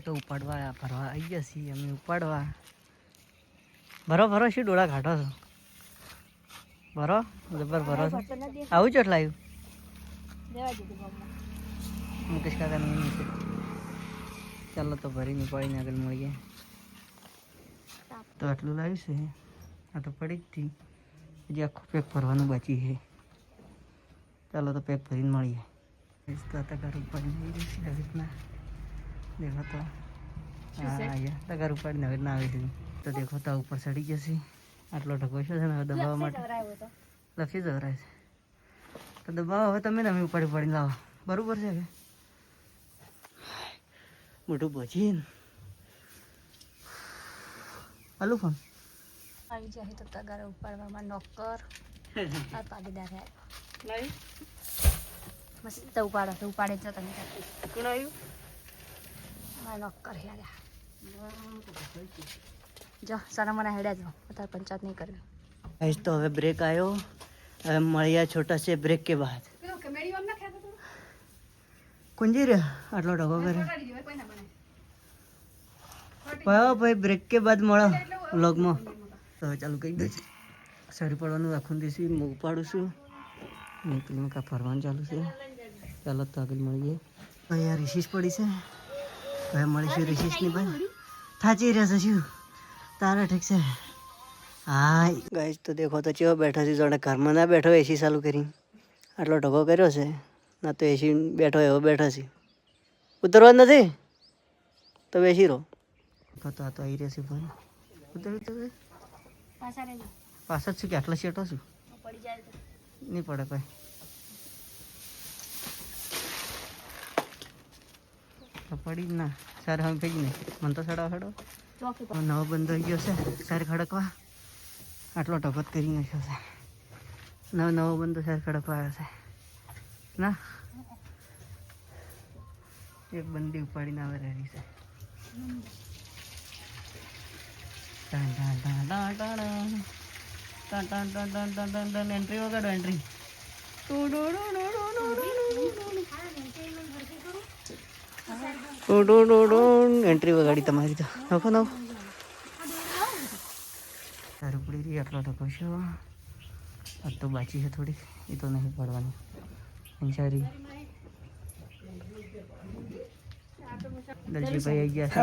તો ઉપાડવા ભરવા આવી ગયા છીએ અમે ઉપાડવા. ભરો ભરો શું ડોળા ઘાટો છો? ભરો જબર ભરો છો. આવું ચોટ લાવ્યું મુકેશ કાકા નીચે. ચાલો તો ભરીને પડીને આગળ મળીએ. તો આટલું લાવ્યું છે. આ તો પડી જ હતી. હજી આખું પેક ભરવાનું બાકી છે. ચાલો તો પેક ભરીને મળીએ. તગાર ઉપાડીને આવી રહી છે આવી રીતના. દેખો તો તગાર ઉપાડીને હવે ના આવી દીધું. તો દેખો તો ઉપર ચડી જશે. આટલો ઢગો છે ને હવે દબાવવા માટે લખી જવરાય છે. તો દબાવો હવે તમે ને અમે ઉપાડી ઉપાડીને લાવો. બરાબર છે કે મોટું ભજીને હાલું ફોન આવી જાય તો તગાર ઉપાડવામાં નોકર આ પાગીદાર લાવી મસ્ત તો ઉપાડે છે તમે કોણ આવ્યું મારા નોકર હેડ્યા જો સારા મને હેડ્યા જો અત્યારે પંચાયત નહીં કરવી. गाइस तो હવે બ્રેક આવ્યો. હવે મળ્યા છોટા સે બ્રેક કે બાદ કુંજી રે આટલો ઢગો કરે ભાઈ બ્રેક કે બાદ મળો વ્લોગમાં. તો ચાલુ કહી દે છે. સારી પડવાનું રાખું દઈશું હું ઉપાડું છું. નીકળીને કાં ફરવાનું ચાલુ છે. ચાલો તો આગળ મળીએ. ભાઈ આ રિશીસ પડી છે. હવે મળીશું રિશીસની ભાઈ થાચી રહેશે શું તારે ઠીક છે. હા ગાઈસ તો દેખો તો ચેવો બેઠો છે. જોડે ઘરમાં ના બેઠો એસી ચાલુ કરી આટલો ઢગો કર્યો છે. ના તો એસી બેઠો એવો બેઠો છે. ઉતરવા નથી તો બેસી રહો. તો આ તો આવી રહેશે ફોન ઉતરવી તો પાછળ છું કે આટલા શેટો છું નહીં પડે ભાઈ. તો પડી જ ના સારે હવે ભેગી નહીં મને તો સડાવ સડો નવો બંધ થઈ ગયો છે. સારે ખડકવા આટલો ટપત કરી નાખ્યો છે. નવો બંધો સાર ખડકવા આવ્યો છે ના એક બંદી ઉપાડીને આવે રહી છે. એન્ટ્રી વગાડો એન્ટ્રી એન્ટ્રી વગાડી તમારી તો નખો નખો સારું પડી રહી. આટલો ટકો છે આ તો બાકી છે થોડી એ તો નહીં પડવાની સારી. દલજીભાઈ આવી ગયા છે.